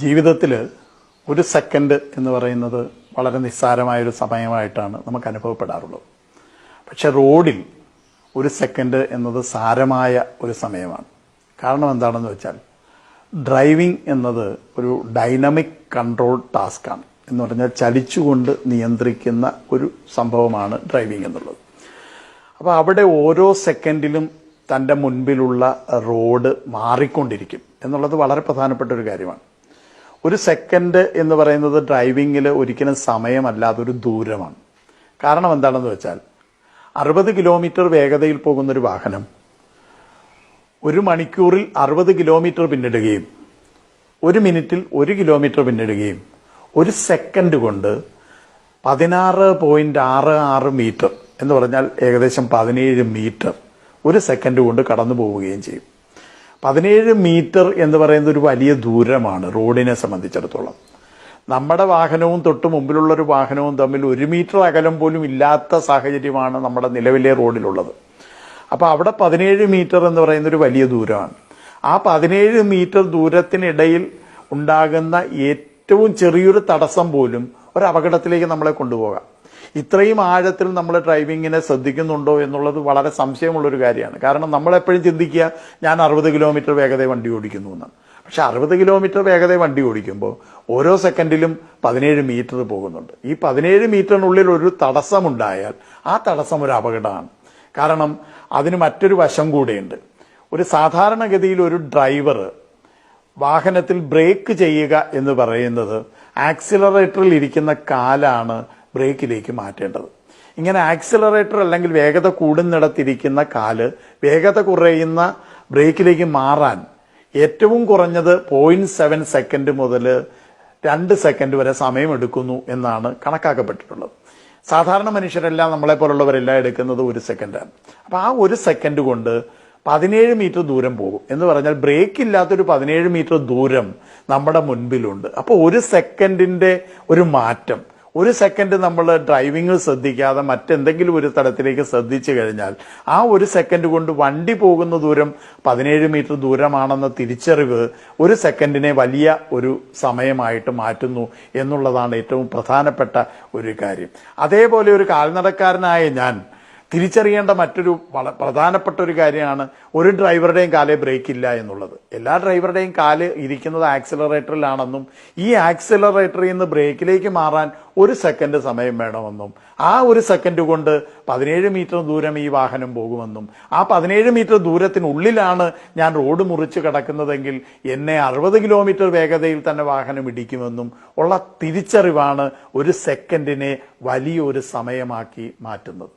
ജീവിതത്തിൽ ഒരു സെക്കൻഡ് എന്ന് പറയുന്നത് വളരെ നിസ്സാരമായൊരു സമയമായിട്ടാണ് നമുക്ക് അനുഭവപ്പെടാറുള്ളത്. പക്ഷെ റോഡിൽ ഒരു സെക്കൻഡ് എന്നത് സാരമായ ഒരു സമയമാണ്. കാരണം എന്താണെന്ന് വെച്ചാൽ ഡ്രൈവിംഗ് എന്നത് ഒരു ഡൈനാമിക് കൺട്രോൾ ടാസ്ക്കാണ്. എന്ന് പറഞ്ഞാൽ ചലിച്ചുകൊണ്ട് നിയന്ത്രിക്കുന്ന ഒരു സംഭവമാണ് ഡ്രൈവിംഗ് എന്നുള്ളത്. അപ്പോൾ അവിടെ ഓരോ സെക്കൻഡിലും തൻ്റെ മുൻപിലുള്ള റോഡ് മാറിക്കൊണ്ടിരിക്കും എന്നുള്ളത് വളരെ പ്രധാനപ്പെട്ട ഒരു കാര്യമാണ്. ഒരു സെക്കൻഡ് എന്ന് പറയുന്നത് ഡ്രൈവിങ്ങിൽ ഒരിക്കലും സമയമല്ല, അതൊരു ദൂരമാണ്. കാരണം എന്താണെന്ന് വെച്ചാൽ 60 കിലോമീറ്റർ വേഗതയിൽ പോകുന്നൊരു വാഹനം ഒരു മണിക്കൂറിൽ 60 കിലോമീറ്റർ പിന്നിടുകയും 1 മിനിറ്റിൽ 1 കിലോമീറ്റർ പിന്നിടുകയും ഒരു സെക്കൻഡ് കൊണ്ട് 16.66 മീറ്റർ എന്ന് പറഞ്ഞാൽ ഏകദേശം 17 മീറ്റർ ഒരു സെക്കൻഡ് കൊണ്ട് കടന്നു പോവുകയും ചെയ്യും. 17 മീറ്റർ എന്ന് പറയുന്നത് ഒരു വലിയ ദൂരമാണ് റോഡിനെ സംബന്ധിച്ചിടത്തോളം. നമ്മുടെ വാഹനവും തൊട്ട് മുമ്പിലുള്ളൊരു വാഹനവും തമ്മിൽ 1 മീറ്റർ അകലം പോലും ഇല്ലാത്ത സാഹചര്യമാണ് നമ്മുടെ നിലവിലെ റോഡിലുള്ളത്. അപ്പോൾ അവിടെ 17 മീറ്റർ എന്ന് പറയുന്ന ഒരു വലിയ ദൂരമാണ്. ആ 17 മീറ്റർ ദൂരത്തിനിടയിൽ ഉണ്ടാകുന്ന ഏറ്റവും ചെറിയൊരു തടസ്സം പോലും ഒരു അപകടത്തിലേക്ക് നമ്മളെ കൊണ്ടുപോകാം. ഇത്രയും ആഴത്തിൽ നമ്മൾ ഡ്രൈവിങ്ങിനെ ശ്രദ്ധിക്കുന്നുണ്ടോ എന്നുള്ളത് വളരെ സംശയമുള്ളൊരു കാര്യമാണ്. കാരണം നമ്മളെപ്പോഴും ചിന്തിക്കുക ഞാൻ 60 കിലോമീറ്റർ വേഗത വണ്ടി ഓടിക്കുന്നു എന്നാണ്. പക്ഷെ 60 കിലോമീറ്റർ വേഗത വണ്ടി ഓടിക്കുമ്പോൾ ഓരോ സെക്കൻഡിലും 17 മീറ്റർ പോകുന്നുണ്ട്. ഈ 17 മീറ്ററിനുള്ളിൽ ഒരു തടസ്സമുണ്ടായാൽ ആ തടസ്സം ഒരു അപകടമാണ്. കാരണം അതിന് മറ്റൊരു വശം കൂടെയുണ്ട്. ഒരു സാധാരണഗതിയിൽ ഒരു ഡ്രൈവർ വാഹനത്തിൽ ബ്രേക്ക് ചെയ്യുക എന്ന് പറയുന്നത് ആക്സിലറേറ്ററിൽ ഇരിക്കുന്ന കാലാണ് ബ്രേക്കിലേക്ക് മാറ്റേണ്ടത്. ഇങ്ങനെ ആക്സിലറേറ്റർ അല്ലെങ്കിൽ വേഗത കൂടുന്നിടത്തിരിക്കുന്ന കാല് വേഗത കുറയുന്ന ബ്രേക്കിലേക്ക് മാറാൻ ഏറ്റവും കുറഞ്ഞത് 0.7 സെക്കൻഡ് മുതൽ 2 സെക്കൻഡ് വരെ സമയമെടുക്കുന്നു എന്നാണ് കണക്കാക്കപ്പെട്ടിട്ടുള്ളത്. സാധാരണ മനുഷ്യരെല്ലാം നമ്മളെ പോലുള്ളവരെല്ലാം എടുക്കുന്നത് 1 സെക്കൻഡാണ്. അപ്പോൾ ആ 1 സെക്കൻഡ് കൊണ്ട് 17 മീറ്റർ ദൂരം പോകും എന്ന് പറഞ്ഞാൽ ബ്രേക്ക് ഇല്ലാത്തൊരു 17 മീറ്റർ ദൂരം നമ്മുടെ മുൻപിലുണ്ട്. അപ്പോൾ 1 സെക്കൻഡിന്റെ ഒരു മാറ്റം, 1 സെക്കൻഡ് നമ്മൾ ഡ്രൈവിംഗ് ശ്രദ്ധിക്കാതെ മറ്റെന്തെങ്കിലും ഒരു തലത്തിലേക്ക് ശ്രദ്ധിച്ചു കഴിഞ്ഞാൽ ആ 1 സെക്കൻഡ് കൊണ്ട് വണ്ടി പോകുന്ന ദൂരം 17 മീറ്റർ ദൂരമാണെന്ന തിരിച്ചറിവ് 1 സെക്കൻഡിനെ വലിയ ഒരു സമയമായിട്ട് മാറ്റുന്നു എന്നുള്ളതാണ് ഏറ്റവും പ്രധാനപ്പെട്ട ഒരു കാര്യം. അതേപോലെ ഒരു കാൽനടക്കാരനായ ഞാൻ തിരിച്ചറിയേണ്ട മറ്റൊരു പ്രധാനപ്പെട്ട ഒരു കാര്യമാണ് ഒരു ഡ്രൈവറുടെയും കാലേ ബ്രേക്ക് ഇല്ല എന്നുള്ളത്. എല്ലാ ഡ്രൈവറുടെയും കാല് ഇരിക്കുന്നത് ആക്സിലറേറ്ററിലാണെന്നും ഈ ആക്സിലറേറ്ററിൽ നിന്ന് ബ്രേക്കിലേക്ക് മാറാൻ 1 സെക്കൻഡ് സമയം വേണമെന്നും ആ 1 സെക്കൻഡ് കൊണ്ട് 17 മീറ്റർ ദൂരം ഈ വാഹനം പോകുമെന്നും ആ 17 മീറ്റർ ദൂരത്തിനുള്ളിലാണ് ഞാൻ റോഡ് മുറിച്ച് കിടക്കുന്നതെങ്കിൽ എന്നെ 60 കിലോമീറ്റർ വേഗതയിൽ തന്നെ വാഹനം ഇടിക്കുമെന്നും ഉള്ള തിരിച്ചറിവാണ് 1 സെക്കൻഡിനെ വലിയൊരു സമയമാക്കി മാറ്റുന്നത്.